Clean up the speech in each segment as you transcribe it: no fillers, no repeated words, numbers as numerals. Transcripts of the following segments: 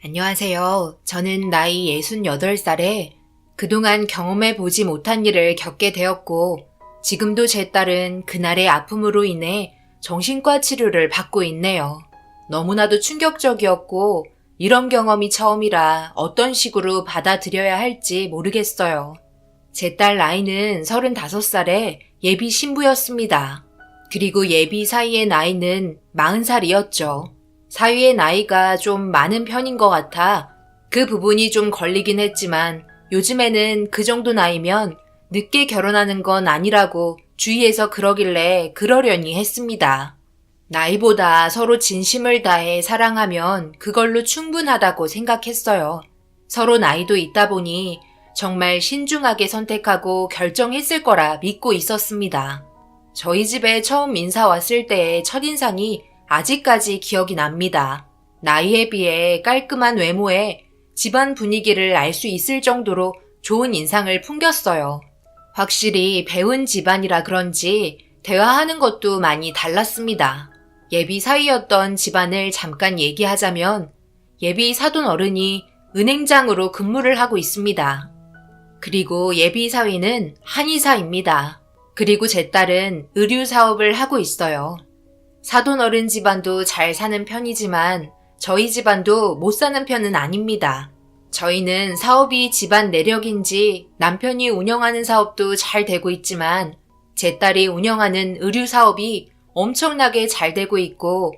안녕하세요. 저는 나이 68살에 그동안 경험해보지 못한 일을 겪게 되었고, 지금도 제 딸은 그날의 아픔으로 인해 정신과 치료를 받고 있네요. 너무나도 충격적이었고, 이런 경험이 처음이라 어떤 식으로 받아들여야 할지 모르겠어요. 제 딸 나이는 35살에 예비 신부였습니다. 그리고 예비 사이의 나이는 40살이었죠. 사위의 나이가 좀 많은 편인 것 같아 그 부분이 좀 걸리긴 했지만 요즘에는 그 정도 나이면 늦게 결혼하는 건 아니라고 주위에서 그러길래 그러려니 했습니다. 나이보다 서로 진심을 다해 사랑하면 그걸로 충분하다고 생각했어요. 서로 나이도 있다 보니 정말 신중하게 선택하고 결정했을 거라 믿고 있었습니다. 저희 집에 처음 인사 왔을 때의 첫인상이 아직까지 기억이 납니다. 나이에 비해 깔끔한 외모에 집안 분위기를 알 수 있을 정도로 좋은 인상을 풍겼어요. 확실히 배운 집안이라 그런지 대화하는 것도 많이 달랐습니다. 예비 사위였던 집안을 잠깐 얘기하자면 예비 사돈 어른이 은행장으로 근무를 하고 있습니다. 그리고 예비 사위는 한의사입니다. 그리고 제 딸은 의류 사업을 하고 있어요. 사돈 어른 집안도 잘 사는 편이지만 저희 집안도 못 사는 편은 아닙니다. 저희는 사업이 집안 내력인지 남편이 운영하는 사업도 잘 되고 있지만 제 딸이 운영하는 의류 사업이 엄청나게 잘 되고 있고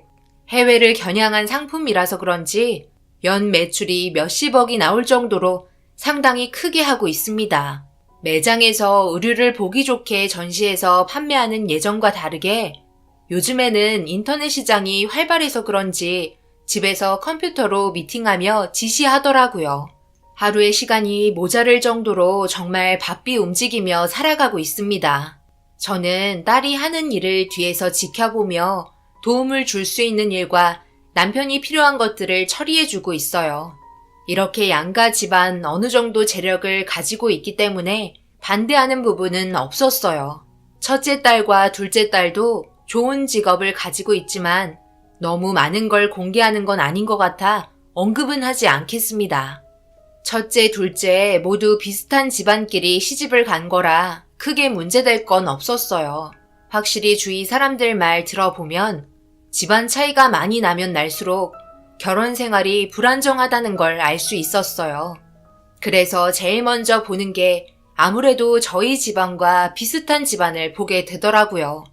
해외를 겨냥한 상품이라서 그런지 연 매출이 몇십억이 나올 정도로 상당히 크게 하고 있습니다. 매장에서 의류를 보기 좋게 전시해서 판매하는 예전과 다르게 요즘에는 인터넷 시장이 활발해서 그런지 집에서 컴퓨터로 미팅하며 지시하더라고요. 하루의 시간이 모자랄 정도로 정말 바삐 움직이며 살아가고 있습니다. 저는 딸이 하는 일을 뒤에서 지켜보며 도움을 줄 수 있는 일과 남편이 필요한 것들을 처리해주고 있어요. 이렇게 양가 집안 어느 정도 재력을 가지고 있기 때문에 반대하는 부분은 없었어요. 첫째 딸과 둘째 딸도 좋은 직업을 가지고 있지만 너무 많은 걸 공개하는 건 아닌 것 같아 언급은 하지 않겠습니다. 첫째, 둘째 모두 비슷한 집안끼리 시집을 간 거라 크게 문제될 건 없었어요. 확실히 주위 사람들 말 들어보면 집안 차이가 많이 나면 날수록 결혼 생활이 불안정하다는 걸 알 수 있었어요. 그래서 제일 먼저 보는 게 아무래도 저희 집안과 비슷한 집안을 보게 되더라고요.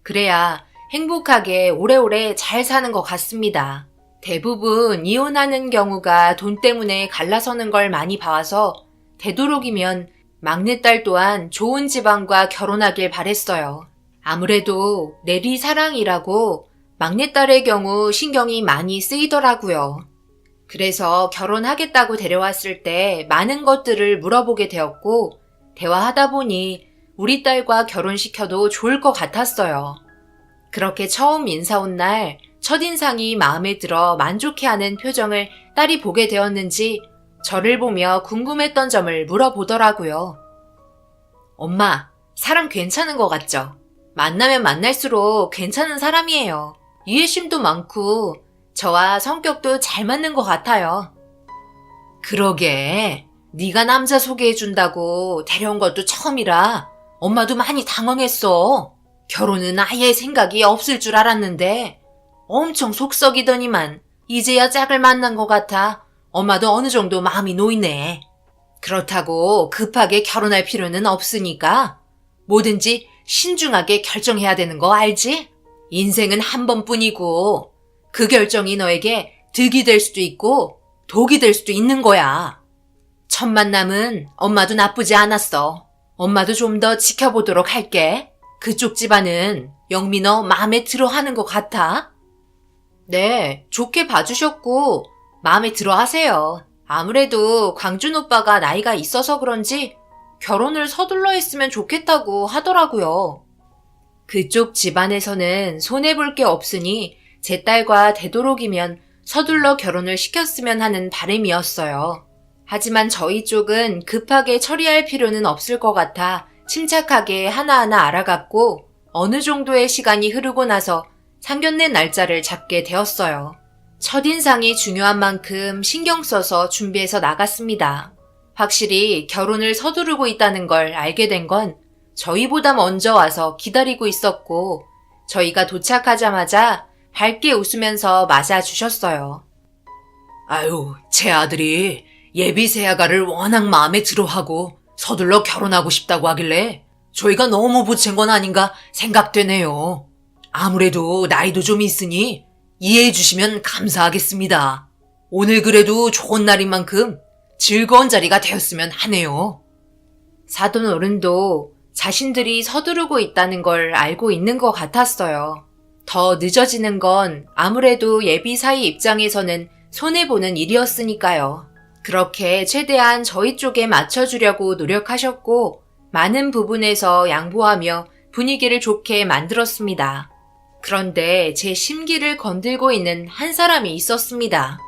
그래야 행복하게 오래오래 잘 사는 것 같습니다. 대부분 이혼하는 경우가 돈 때문에 갈라서는 걸 많이 봐와서 되도록이면 막내딸 또한 좋은 집안과 결혼하길 바랬어요. 아무래도 내리사랑이라고 막내딸의 경우 신경이 많이 쓰이더라고요. 그래서 결혼하겠다고 데려왔을 때 많은 것들을 물어보게 되었고 대화하다 보니 우리 딸과 결혼시켜도 좋을 것 같았어요. 그렇게 처음 인사 온 날 첫인상이 마음에 들어 만족해하는 표정을 딸이 보게 되었는지 저를 보며 궁금했던 점을 물어보더라고요. 엄마, 사람 괜찮은 것 같죠? 만나면 만날수록 괜찮은 사람이에요. 이해심도 많고 저와 성격도 잘 맞는 것 같아요. 그러게, 네가 남자 소개해준다고 데려온 것도 처음이라 엄마도 많이 당황했어. 결혼은 아예 생각이 없을 줄 알았는데 엄청 속썩이더니만 이제야 짝을 만난 것 같아 엄마도 어느 정도 마음이 놓이네. 그렇다고 급하게 결혼할 필요는 없으니까 뭐든지 신중하게 결정해야 되는 거 알지? 인생은 한 번뿐이고 그 결정이 너에게 득이 될 수도 있고 독이 될 수도 있는 거야. 첫 만남은 엄마도 나쁘지 않았어. 엄마도 좀 더 지켜보도록 할게. 그쪽 집안은 영미 너 마음에 들어 하는 것 같아? 네, 좋게 봐주셨고 마음에 들어 하세요. 아무래도 광준 오빠가 나이가 있어서 그런지 결혼을 서둘러 했으면 좋겠다고 하더라고요. 그쪽 집안에서는 손해볼 게 없으니 제 딸과 되도록이면 서둘러 결혼을 시켰으면 하는 바람이었어요. 하지만 저희 쪽은 급하게 처리할 필요는 없을 것 같아 침착하게 하나하나 알아갔고 어느 정도의 시간이 흐르고 나서 상견례 날짜를 잡게 되었어요. 첫인상이 중요한 만큼 신경 써서 준비해서 나갔습니다. 확실히 결혼을 서두르고 있다는 걸 알게 된 건 저희보다 먼저 와서 기다리고 있었고, 저희가 도착하자마자 밝게 웃으면서 맞아주셨어요. 아유, 제 아들이 예비 새아가를 워낙 마음에 들어하고 서둘러 결혼하고 싶다고 하길래 저희가 너무 보챈 건 아닌가 생각되네요. 아무래도 나이도 좀 있으니 이해해 주시면 감사하겠습니다. 오늘 그래도 좋은 날인 만큼 즐거운 자리가 되었으면 하네요. 사돈 어른도 자신들이 서두르고 있다는 걸 알고 있는 것 같았어요. 더 늦어지는 건 아무래도 예비 사이 입장에서는 손해보는 일이었으니까요. 그렇게 최대한 저희 쪽에 맞춰주려고 노력하셨고, 많은 부분에서 양보하며 분위기를 좋게 만들었습니다. 그런데 제 심기를 건들고 있는 한 사람이 있었습니다.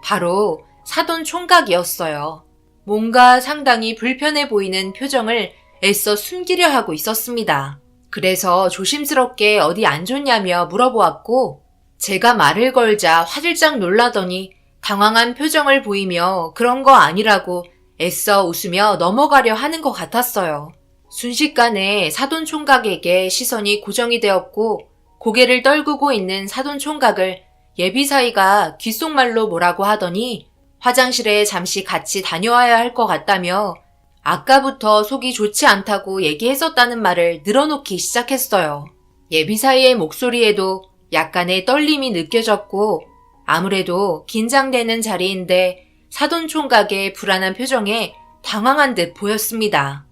바로 사돈 총각이었어요. 뭔가 상당히 불편해 보이는 표정을 애써 숨기려 하고 있었습니다. 그래서 조심스럽게 어디 안 좋냐며 물어보았고, 제가 말을 걸자 화들짝 놀라더니 당황한 표정을 보이며 그런 거 아니라고 애써 웃으며 넘어가려 하는 것 같았어요. 순식간에 사돈 총각에게 시선이 고정이 되었고, 고개를 떨구고 있는 사돈 총각을 예비 사이가 귓속말로 뭐라고 하더니 화장실에 잠시 같이 다녀와야 할 것 같다며 아까부터 속이 좋지 않다고 얘기했었다는 말을 늘어놓기 시작했어요. 예비 사이의 목소리에도 약간의 떨림이 느껴졌고, 아무래도 긴장되는 자리인데 사돈 총각의 불안한 표정에 당황한 듯 보였습니다.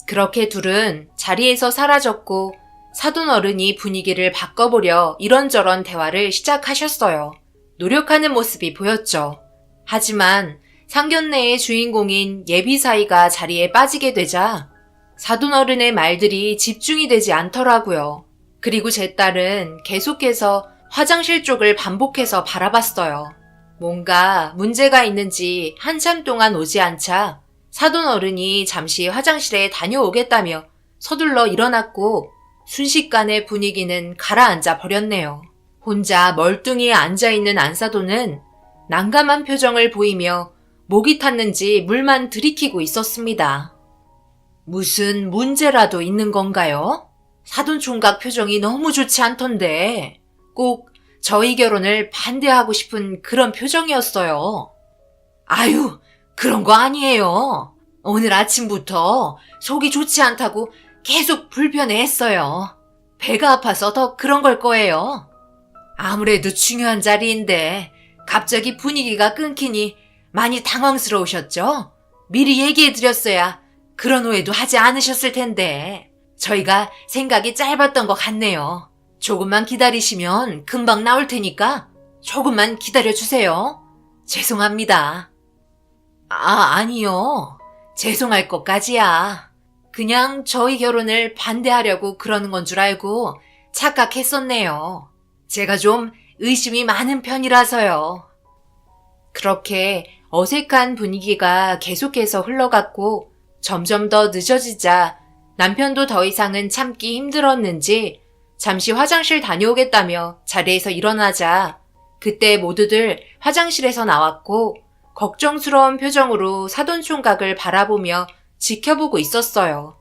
그렇게 둘은 자리에서 사라졌고, 사돈 어른이 분위기를 바꿔보려 이런저런 대화를 시작하셨어요. 노력하는 모습이 보였죠. 하지만 상견례의 주인공인 예비 사이가 자리에 빠지게 되자 사돈 어른의 말들이 집중이 되지 않더라고요. 그리고 제 딸은 계속해서 화장실 쪽을 반복해서 바라봤어요. 뭔가 문제가 있는지 한참 동안 오지 않자 사돈 어른이 잠시 화장실에 다녀오겠다며 서둘러 일어났고, 순식간에 분위기는 가라앉아 버렸네요. 혼자 멀뚱히 앉아있는 안사돈은 난감한 표정을 보이며 목이 탔는지 물만 들이키고 있었습니다. 무슨 문제라도 있는 건가요? 사돈 총각 표정이 너무 좋지 않던데 꼭 저희 결혼을 반대하고 싶은 그런 표정이었어요. 아유, 그런 거 아니에요. 오늘 아침부터 속이 좋지 않다고 계속 불편해했어요. 배가 아파서 더 그런 걸 거예요. 아무래도 중요한 자리인데 갑자기 분위기가 끊기니 많이 당황스러우셨죠? 미리 얘기해드렸어야 그런 오해도 하지 않으셨을 텐데 저희가 생각이 짧았던 것 같네요. 조금만 기다리시면 금방 나올 테니까 조금만 기다려주세요. 죄송합니다. 아니요. 죄송할 것까지야. 그냥 저희 결혼을 반대하려고 그러는 건 줄 알고 착각했었네요. 제가 좀 의심이 많은 편이라서요. 그렇게 어색한 분위기가 계속해서 흘러갔고 점점 더 늦어지자 남편도 더 이상은 참기 힘들었는지 잠시 화장실 다녀오겠다며 자리에서 일어나자 그때 모두들 화장실에서 나왔고 걱정스러운 표정으로 사돈 총각을 바라보며 지켜보고 있었어요.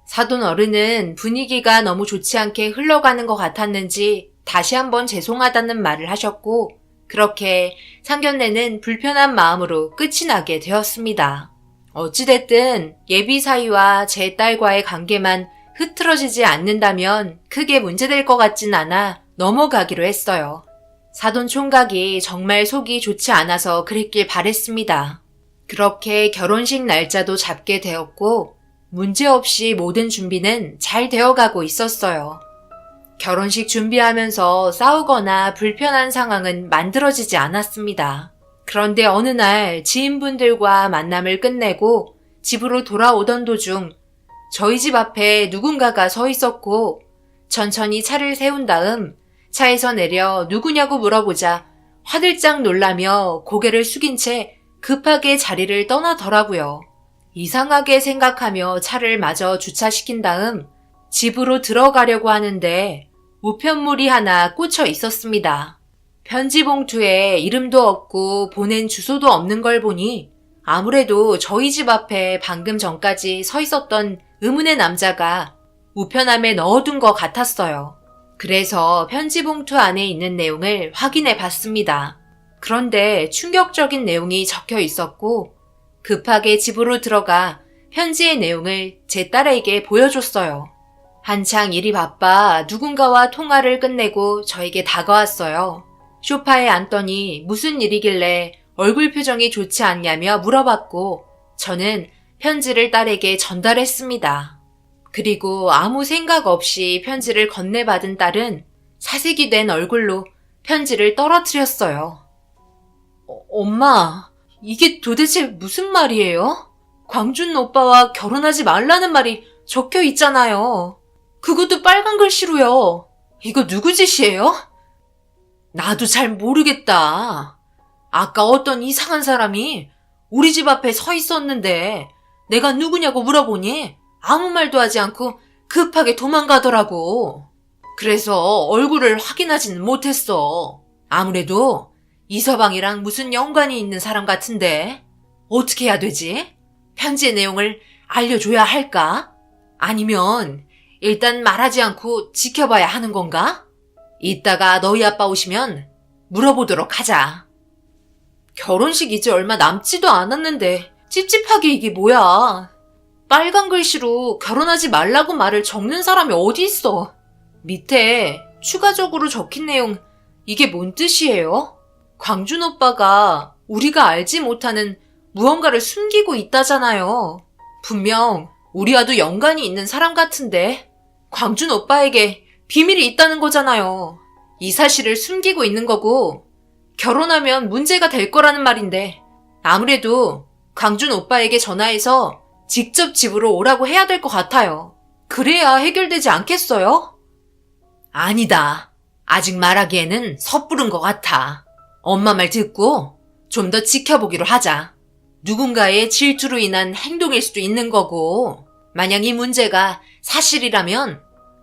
사돈 어른은 분위기가 너무 좋지 않게 흘러가는 것 같았는지 다시 한번 죄송하다는 말을 하셨고 그렇게 상견례는 불편한 마음으로 끝이 나게 되었습니다. 어찌됐든 예비 사이와 제 딸과의 관계만 흐트러지지 않는다면 크게 문제될 것 같진 않아 넘어가기로 했어요. 사돈 총각이 정말 속이 좋지 않아서 그랬길 바랬습니다. 그렇게 결혼식 날짜도 잡게 되었고 문제없이 모든 준비는 잘 되어가고 있었어요. 결혼식 준비하면서 싸우거나 불편한 상황은 만들어지지 않았습니다. 그런데 어느 날 지인분들과 만남을 끝내고 집으로 돌아오던 도중 저희 집 앞에 누군가가 서 있었고 천천히 차를 세운 다음 차에서 내려 누구냐고 물어보자 화들짝 놀라며 고개를 숙인 채 급하게 자리를 떠나더라고요. 이상하게 생각하며 차를 마저 주차시킨 다음 집으로 들어가려고 하는데 우편물이 하나 꽂혀 있었습니다. 편지 봉투에 이름도 없고 보낸 주소도 없는 걸 보니 아무래도 저희 집 앞에 방금 전까지 서 있었던 의문의 남자가 우편함에 넣어둔 것 같았어요. 그래서 편지 봉투 안에 있는 내용을 확인해 봤습니다. 그런데 충격적인 내용이 적혀 있었고 급하게 집으로 들어가 편지의 내용을 제 딸에게 보여줬어요. 한창 일이 바빠 누군가와 통화를 끝내고 저에게 다가왔어요. 소파에 앉더니 무슨 일이길래 얼굴 표정이 좋지 않냐며 물어봤고 저는 편지를 딸에게 전달했습니다. 그리고 아무 생각 없이 편지를 건네받은 딸은 사색이 된 얼굴로 편지를 떨어뜨렸어요. 엄마, 이게 도대체 무슨 말이에요? 광준 오빠와 결혼하지 말라는 말이 적혀 있잖아요. 그것도 빨간 글씨로요. 이거 누구 짓이에요? 나도 잘 모르겠다. 아까 어떤 이상한 사람이 우리 집 앞에 서 있었는데 내가 누구냐고 물어보니 아무 말도 하지 않고 급하게 도망가더라고. 그래서 얼굴을 확인하지는 못했어. 아무래도 이서방이랑 무슨 연관이 있는 사람 같은데 어떻게 해야 되지? 편지의 내용을 알려줘야 할까? 아니면 일단 말하지 않고 지켜봐야 하는 건가? 이따가 너희 아빠 오시면 물어보도록 하자. 결혼식 이제 얼마 남지도 않았는데 찝찝하게 이게 뭐야. 빨간 글씨로 결혼하지 말라고 말을 적는 사람이 어디 있어. 밑에 추가적으로 적힌 내용 이게 뭔 뜻이에요? 광준 오빠가 우리가 알지 못하는 무언가를 숨기고 있다잖아요. 분명 우리와도 연관이 있는 사람 같은데 광준 오빠에게 비밀이 있다는 거잖아요. 이 사실을 숨기고 있는 거고 결혼하면 문제가 될 거라는 말인데 아무래도 광준 오빠에게 전화해서 직접 집으로 오라고 해야 될 것 같아요. 그래야 해결되지 않겠어요? 아니다. 아직 말하기에는 섣부른 것 같아. 엄마 말 듣고 좀 더 지켜보기로 하자. 누군가의 질투로 인한 행동일 수도 있는 거고 만약 이 문제가 사실이라면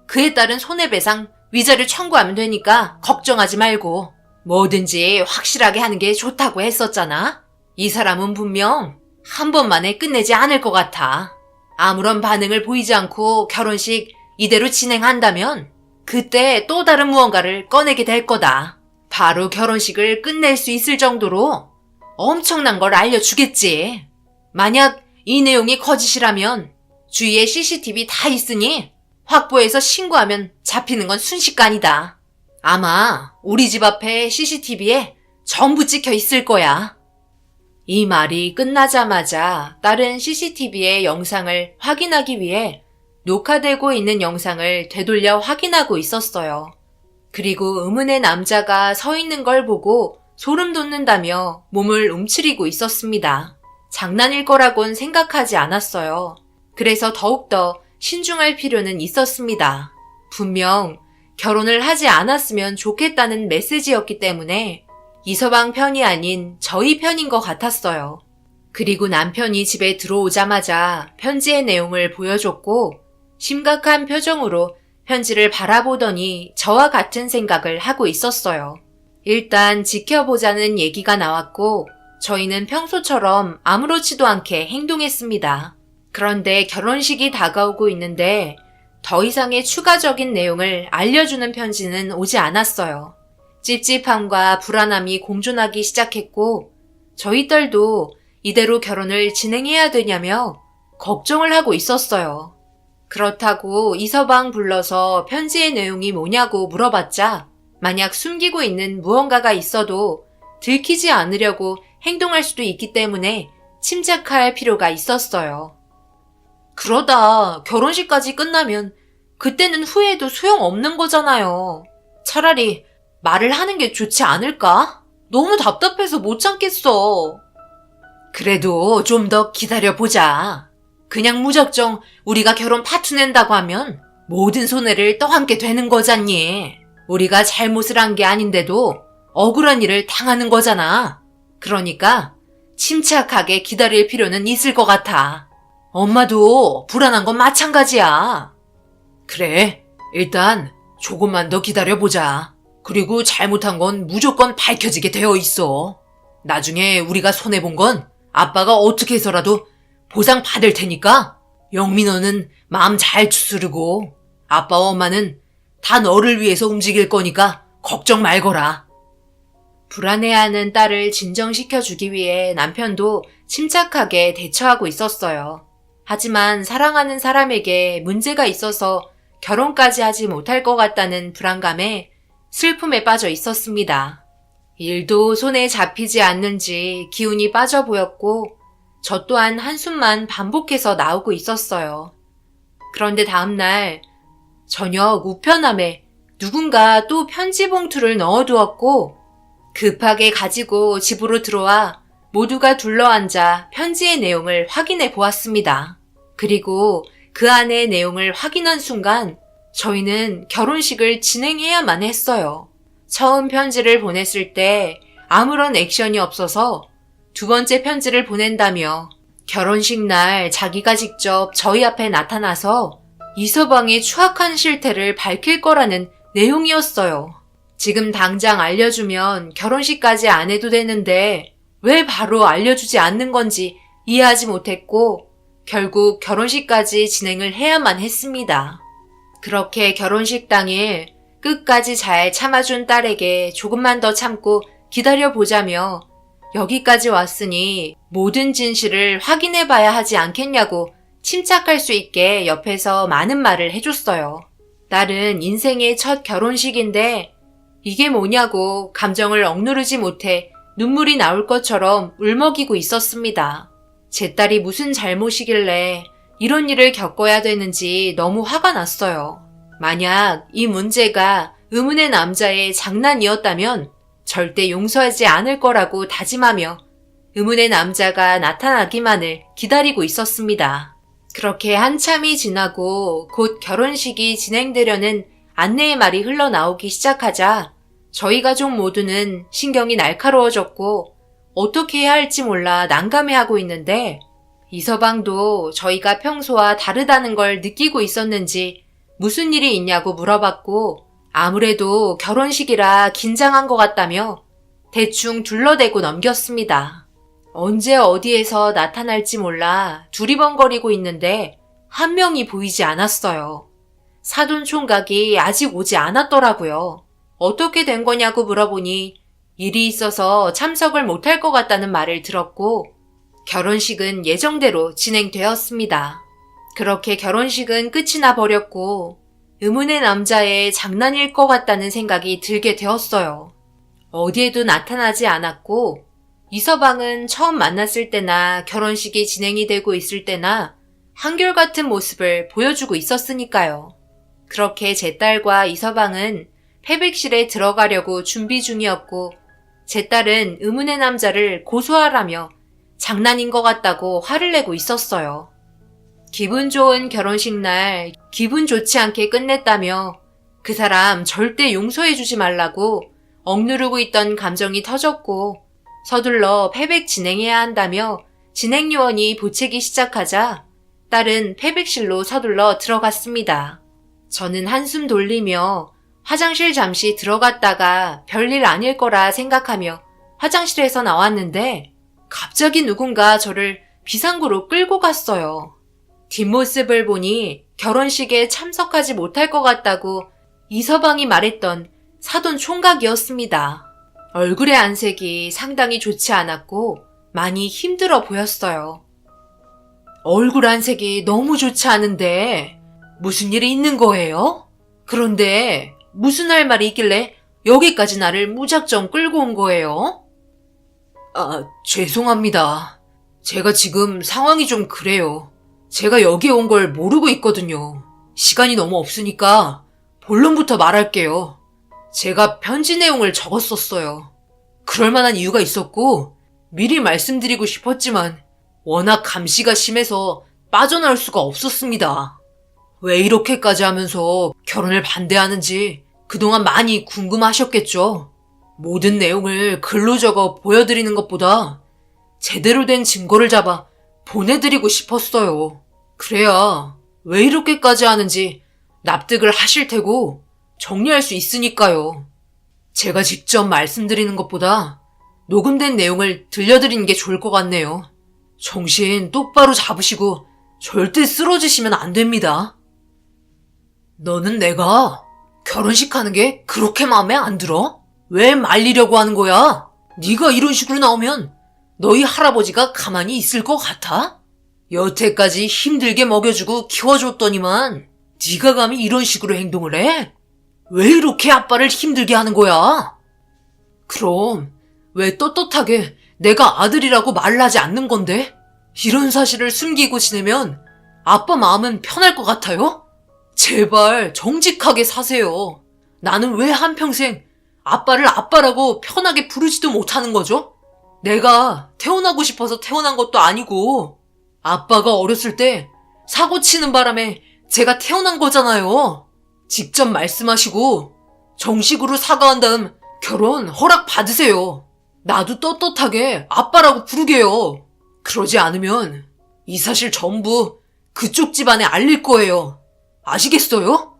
그에 따른 손해배상 위자료 청구하면 되니까 걱정하지 말고 뭐든지 확실하게 하는 게 좋다고 했었잖아. 이 사람은 분명 한 번만에 끝내지 않을 것 같아. 아무런 반응을 보이지 않고 결혼식 이대로 진행한다면 그때 또 다른 무언가를 꺼내게 될 거다. 바로 결혼식을 끝낼 수 있을 정도로 엄청난 걸 알려주겠지. 만약 이 내용이 거짓이라면 주위에 CCTV 다 있으니 확보해서 신고하면 잡히는 건 순식간이다. 아마 우리 집 앞에 CCTV에 전부 찍혀 있을 거야. 이 말이 끝나자마자 딸은 CCTV의 영상을 확인하기 위해 녹화되고 있는 영상을 되돌려 확인하고 있었어요. 그리고 의문의 남자가 서 있는 걸 보고 소름 돋는다며 몸을 움츠리고 있었습니다. 장난일 거라곤 생각하지 않았어요. 그래서 더욱더 신중할 필요는 있었습니다. 분명 결혼을 하지 않았으면 좋겠다는 메시지였기 때문에 이서방 편이 아닌 저희 편인 것 같았어요. 그리고 남편이 집에 들어오자마자 편지의 내용을 보여줬고 심각한 표정으로 편지를 바라보더니 저와 같은 생각을 하고 있었어요. 일단 지켜보자는 얘기가 나왔고 저희는 평소처럼 아무렇지도 않게 행동했습니다. 그런데 결혼식이 다가오고 있는데 더 이상의 추가적인 내용을 알려주는 편지는 오지 않았어요. 찝찝함과 불안함이 공존하기 시작했고 저희 딸도 이대로 결혼을 진행해야 되냐며 걱정을 하고 있었어요. 그렇다고 이서방 불러서 편지의 내용이 뭐냐고 물어봤자 만약 숨기고 있는 무언가가 있어도 들키지 않으려고 행동할 수도 있기 때문에 침착할 필요가 있었어요. 그러다 결혼식까지 끝나면 그때는 후회해도 소용없는 거잖아요. 차라리 말을 하는 게 좋지 않을까? 너무 답답해서 못 참겠어. 그래도 좀 더 기다려보자. 그냥 무작정 우리가 결혼 파투 낸다고 하면 모든 손해를 떠안게 되는 거잖니. 우리가 잘못을 한 게 아닌데도 억울한 일을 당하는 거잖아. 그러니까 침착하게 기다릴 필요는 있을 것 같아. 엄마도 불안한 건 마찬가지야. 그래, 일단 조금만 더 기다려보자. 그리고 잘못한 건 무조건 밝혀지게 되어 있어. 나중에 우리가 손해본 건 아빠가 어떻게 해서라도 보상 받을 테니까 영미 너는 마음 잘 추스르고 아빠와 엄마는 다 너를 위해서 움직일 거니까 걱정 말거라. 불안해하는 딸을 진정시켜주기 위해 남편도 침착하게 대처하고 있었어요. 하지만 사랑하는 사람에게 문제가 있어서 결혼까지 하지 못할 것 같다는 불안감에 슬픔에 빠져 있었습니다. 일도 손에 잡히지 않는지 기운이 빠져 보였고 저 또한 한숨만 반복해서 나오고 있었어요. 그런데 다음날 저녁 우편함에 누군가 또 편지 봉투를 넣어두었고 급하게 가지고 집으로 들어와 모두가 둘러앉아 편지의 내용을 확인해 보았습니다. 그리고 그 안의 내용을 확인한 순간 저희는 결혼식을 진행해야만 했어요. 처음 편지를 보냈을 때 아무런 액션이 없어서 두 번째 편지를 보낸다며 결혼식 날 자기가 직접 저희 앞에 나타나서 이서방의 추악한 실태를 밝힐 거라는 내용이었어요. 지금 당장 알려주면 결혼식까지 안 해도 되는데 왜 바로 알려주지 않는 건지 이해하지 못했고 결국 결혼식까지 진행을 해야만 했습니다. 그렇게 결혼식 당일 끝까지 잘 참아준 딸에게 조금만 더 참고 기다려보자며 여기까지 왔으니 모든 진실을 확인해봐야 하지 않겠냐고 침착할 수 있게 옆에서 많은 말을 해줬어요. 딸은 인생의 첫 결혼식인데 이게 뭐냐고 감정을 억누르지 못해 눈물이 나올 것처럼 울먹이고 있었습니다. 제 딸이 무슨 잘못이길래 이런 일을 겪어야 되는지 너무 화가 났어요. 만약 이 문제가 의문의 남자의 장난이었다면 절대 용서하지 않을 거라고 다짐하며 의문의 남자가 나타나기만을 기다리고 있었습니다. 그렇게 한참이 지나고 곧 결혼식이 진행되려는 안내의 말이 흘러나오기 시작하자 저희 가족 모두는 신경이 날카로워졌고 어떻게 해야 할지 몰라 난감해하고 있는데 이서방도 저희가 평소와 다르다는 걸 느끼고 있었는지 무슨 일이 있냐고 물어봤고 아무래도 결혼식이라 긴장한 것 같다며 대충 둘러대고 넘겼습니다. 언제 어디에서 나타날지 몰라 두리번거리고 있는데 한 명이 보이지 않았어요. 사돈 총각이 아직 오지 않았더라고요. 어떻게 된 거냐고 물어보니 일이 있어서 참석을 못할 것 같다는 말을 들었고 결혼식은 예정대로 진행되었습니다. 그렇게 결혼식은 끝이 나버렸고 의문의 남자의 장난일 것 같다는 생각이 들게 되었어요. 어디에도 나타나지 않았고 이서방은 처음 만났을 때나 결혼식이 진행이 되고 있을 때나 한결같은 모습을 보여주고 있었으니까요. 그렇게 제 딸과 이서방은 패백실에 들어가려고 준비 중이었고 제 딸은 의문의 남자를 고소하라며 장난인 것 같다고 화를 내고 있었어요. 기분 좋은 결혼식 날 기분 좋지 않게 끝냈다며 그 사람 절대 용서해주지 말라고 억누르고 있던 감정이 터졌고 서둘러 패백 진행해야 한다며 진행요원이 보채기 시작하자 딸은 패백실로 서둘러 들어갔습니다. 저는 한숨 돌리며 화장실 잠시 들어갔다가 별일 아닐 거라 생각하며 화장실에서 나왔는데 갑자기 누군가 저를 비상구로 끌고 갔어요. 뒷모습을 보니 결혼식에 참석하지 못할 것 같다고 이서방이 말했던 사돈 총각이었습니다. 얼굴의 안색이 상당히 좋지 않았고 많이 힘들어 보였어요. 얼굴 안색이 너무 좋지 않은데 무슨 일이 있는 거예요? 그런데 무슨 할 말이 있길래 여기까지 나를 무작정 끌고 온 거예요? 죄송합니다. 제가 지금 상황이 좀 그래요. 제가 여기 온 걸 모르고 있거든요. 시간이 너무 없으니까 본론부터 말할게요. 제가 편지 내용을 적었었어요. 그럴 만한 이유가 있었고 미리 말씀드리고 싶었지만 워낙 감시가 심해서 빠져나올 수가 없었습니다. 왜 이렇게까지 하면서 결혼을 반대하는지 그동안 많이 궁금하셨겠죠. 모든 내용을 글로 적어 보여드리는 것보다 제대로 된 증거를 잡아 보내드리고 싶었어요. 그래야 왜 이렇게까지 하는지 납득을 하실 테고 정리할 수 있으니까요. 제가 직접 말씀드리는 것보다 녹음된 내용을 들려드리는 게 좋을 것 같네요. 정신 똑바로 잡으시고 절대 쓰러지시면 안 됩니다. 너는 내가 결혼식 하는 게 그렇게 마음에 안 들어? 왜 말리려고 하는 거야? 네가 이런 식으로 나오면 너희 할아버지가 가만히 있을 것 같아? 여태까지 힘들게 먹여주고 키워줬더니만 네가 감히 이런 식으로 행동을 해? 왜 이렇게 아빠를 힘들게 하는 거야? 그럼 왜 떳떳하게 내가 아들이라고 말을 하지 않는 건데? 이런 사실을 숨기고 지내면 아빠 마음은 편할 것 같아요? 제발 정직하게 사세요. 나는 왜 한평생 아빠를 아빠라고 편하게 부르지도 못하는 거죠? 내가 태어나고 싶어서 태어난 것도 아니고 아빠가 어렸을 때 사고 치는 바람에 제가 태어난 거잖아요. 직접 말씀하시고 정식으로 사과한 다음 결혼 허락 받으세요. 나도 떳떳하게 아빠라고 부르게요. 그러지 않으면 이 사실 전부 그쪽 집안에 알릴 거예요. 아시겠어요?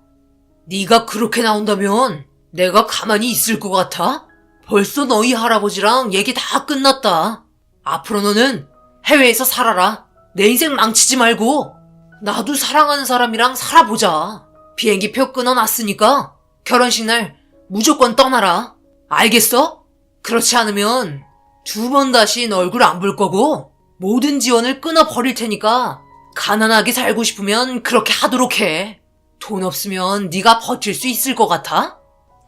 네가 그렇게 나온다면 내가 가만히 있을 것 같아? 벌써 너희 할아버지랑 얘기 다 끝났다. 앞으로 너는 해외에서 살아라. 내 인생 망치지 말고 나도 사랑하는 사람이랑 살아보자. 비행기표 끊어놨으니까 결혼식 날 무조건 떠나라. 알겠어? 그렇지 않으면 2번 다시 너 얼굴 안 볼 거고 모든 지원을 끊어버릴 테니까 가난하게 살고 싶으면 그렇게 하도록 해. 돈 없으면 네가 버틸 수 있을 것 같아?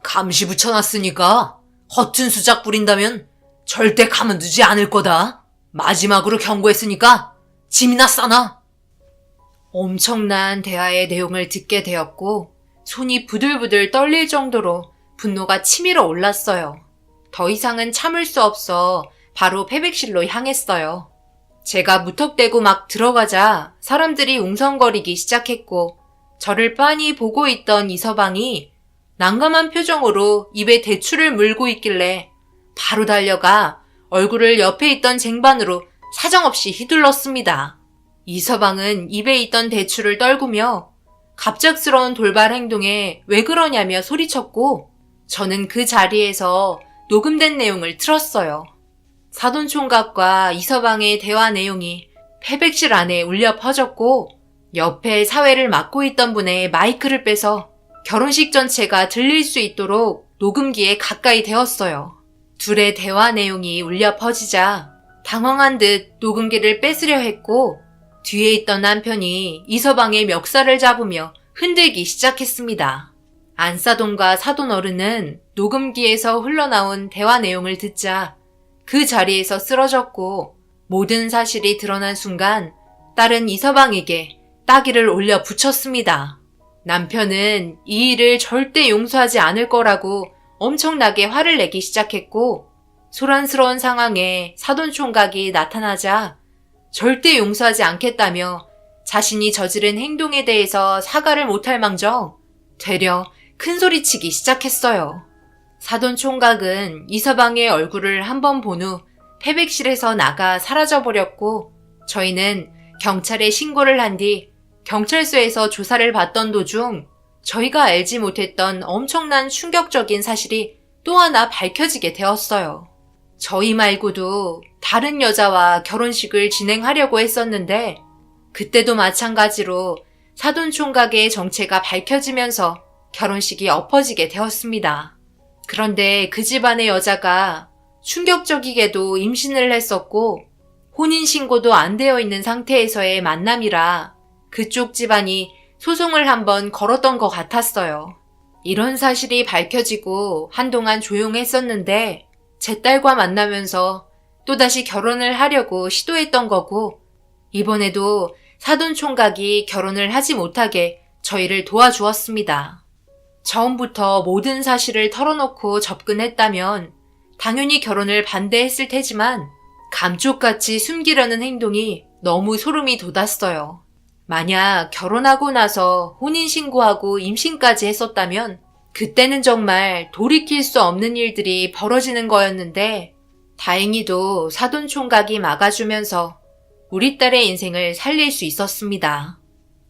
감시 붙여놨으니까 허튼 수작 부린다면 절대 가만두지 않을 거다. 마지막으로 경고했으니까 짐이나 싸놔. 엄청난 대화의 내용을 듣게 되었고 손이 부들부들 떨릴 정도로 분노가 치밀어 올랐어요. 더 이상은 참을 수 없어 바로 패백실로 향했어요. 제가 무턱대고 막 들어가자 사람들이 웅성거리기 시작했고 저를 빤히 보고 있던 이서방이 난감한 표정으로 입에 대추를 물고 있길래 바로 달려가 얼굴을 옆에 있던 쟁반으로 사정없이 휘둘렀습니다. 이서방은 입에 있던 대추를 떨구며 갑작스러운 돌발 행동에 왜 그러냐며 소리쳤고 저는 그 자리에서 녹음된 내용을 틀었어요. 사돈총각과 이서방의 대화 내용이 패백실 안에 울려 퍼졌고 옆에 사회를 맡고 있던 분의 마이크를 빼서 결혼식 전체가 들릴 수 있도록 녹음기에 가까이 대었어요. 둘의 대화 내용이 울려 퍼지자 당황한 듯 녹음기를 뺏으려 했고 뒤에 있던 남편이 이서방의 멱살을 잡으며 흔들기 시작했습니다. 안사돈과 사돈 어른은 녹음기에서 흘러나온 대화 내용을 듣자 그 자리에서 쓰러졌고 모든 사실이 드러난 순간 딸은 이서방에게 따기를 올려 붙였습니다. 남편은 이 일을 절대 용서하지 않을 거라고 엄청나게 화를 내기 시작했고 소란스러운 상황에 사돈총각이 나타나자 절대 용서하지 않겠다며 자신이 저지른 행동에 대해서 사과를 못할 망정 되려 큰소리치기 시작했어요. 사돈총각은 이서방의 얼굴을 한번 본 후 패백실에서 나가 사라져버렸고 저희는 경찰에 신고를 한 뒤 경찰서에서 조사를 받던 도중 저희가 알지 못했던 엄청난 충격적인 사실이 또 하나 밝혀지게 되었어요. 저희 말고도 다른 여자와 결혼식을 진행하려고 했었는데 그때도 마찬가지로 사돈총각의 정체가 밝혀지면서 결혼식이 엎어지게 되었습니다. 그런데 그 집안의 여자가 충격적이게도 임신을 했었고 혼인신고도 안 되어 있는 상태에서의 만남이라 그쪽 집안이 소송을 한번 걸었던 것 같았어요. 이런 사실이 밝혀지고 한동안 조용했었는데 제 딸과 만나면서 또다시 결혼을 하려고 시도했던 거고 이번에도 사돈총각이 결혼을 하지 못하게 저희를 도와주었습니다. 처음부터 모든 사실을 털어놓고 접근했다면 당연히 결혼을 반대했을 테지만 감쪽같이 숨기려는 행동이 너무 소름이 돋았어요. 만약 결혼하고 나서 혼인신고하고 임신까지 했었다면 그때는 정말 돌이킬 수 없는 일들이 벌어지는 거였는데 다행히도 사돈총각이 막아주면서 우리 딸의 인생을 살릴 수 있었습니다.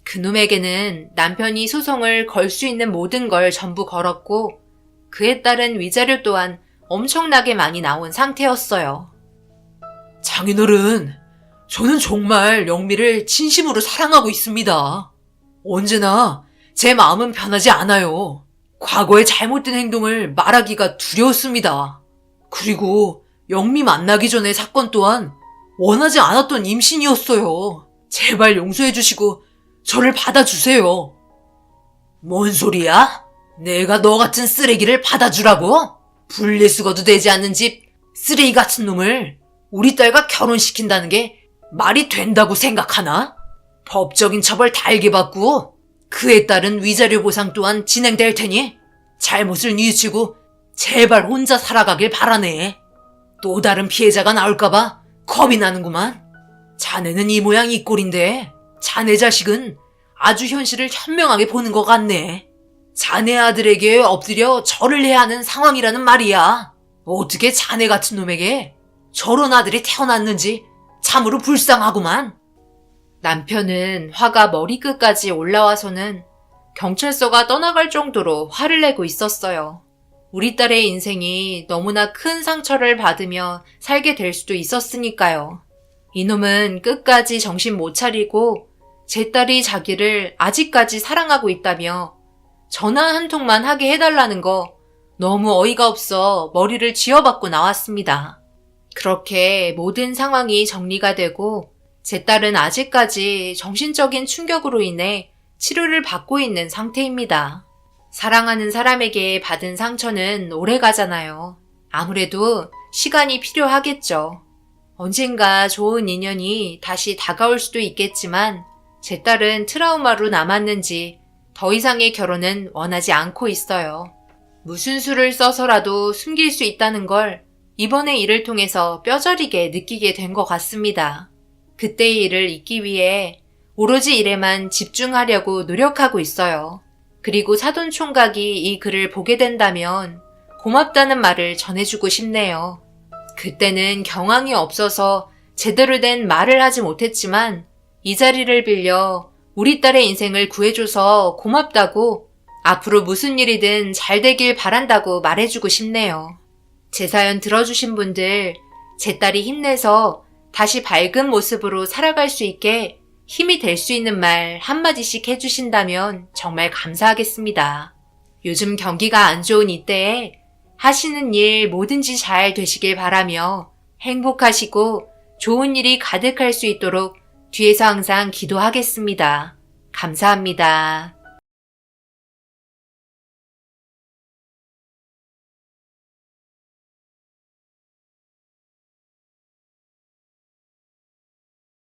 그놈에게는 남편이 소송을 걸 수 있는 모든 걸 전부 걸었고 그에 따른 위자료 또한 엄청나게 많이 나온 상태였어요. 장인어른, 저는 정말 영미를 진심으로 사랑하고 있습니다. 언제나 제 마음은 변하지 않아요. 과거의 잘못된 행동을 말하기가 두려웠습니다. 그리고 영미 만나기 전의 사건 또한 원하지 않았던 임신이었어요. 제발 용서해 주시고 저를 받아주세요. 뭔 소리야? 내가 너 같은 쓰레기를 받아주라고? 분리수거도 되지 않는 집 쓰레기 같은 놈을 우리 딸과 결혼시킨다는 게 말이 된다고 생각하나? 법적인 처벌 달게 받고 그에 따른 위자료 보상 또한 진행될 테니 잘못을 뉘우치고 제발 혼자 살아가길 바라네. 또 다른 피해자가 나올까봐 겁이 나는구만. 자네는 이 모양 이 꼴인데 자네 자식은 아주 현실을 현명하게 보는 것 같네. 자네 아들에게 엎드려 절을 해야 하는 상황이라는 말이야. 어떻게 자네 같은 놈에게 저런 아들이 태어났는지 참으로 불쌍하구만. 남편은 화가 머리끝까지 올라와서는 경찰서가 떠나갈 정도로 화를 내고 있었어요. 우리 딸의 인생이 너무나 큰 상처를 받으며 살게 될 수도 있었으니까요. 이놈은 끝까지 정신 못 차리고 제 딸이 자기를 아직까지 사랑하고 있다며 전화 한 통만 하게 해달라는 거 너무 어이가 없어 머리를 쥐어박고 나왔습니다. 그렇게 모든 상황이 정리가 되고 제 딸은 아직까지 정신적인 충격으로 인해 치료를 받고 있는 상태입니다. 사랑하는 사람에게 받은 상처는 오래 가잖아요. 아무래도 시간이 필요하겠죠. 언젠가 좋은 인연이 다시 다가올 수도 있겠지만 제 딸은 트라우마로 남았는지 더 이상의 결혼은 원하지 않고 있어요. 무슨 수를 써서라도 숨길 수 있다는 걸 이번의 일을 통해서 뼈저리게 느끼게 된 것 같습니다. 그때의 일을 잊기 위해 오로지 일에만 집중하려고 노력하고 있어요. 그리고 사돈 총각이 이 글을 보게 된다면 고맙다는 말을 전해주고 싶네요. 그때는 경황이 없어서 제대로 된 말을 하지 못했지만 이 자리를 빌려 우리 딸의 인생을 구해줘서 고맙다고 앞으로 무슨 일이든 잘 되길 바란다고 말해주고 싶네요. 제 사연 들어주신 분들, 제 딸이 힘내서 다시 밝은 모습으로 살아갈 수 있게 힘이 될 수 있는 말 한마디씩 해주신다면 정말 감사하겠습니다. 요즘 경기가 안 좋은 이때에 하시는 일 뭐든지 잘 되시길 바라며 행복하시고 좋은 일이 가득할 수 있도록 뒤에서 항상 기도하겠습니다. 감사합니다.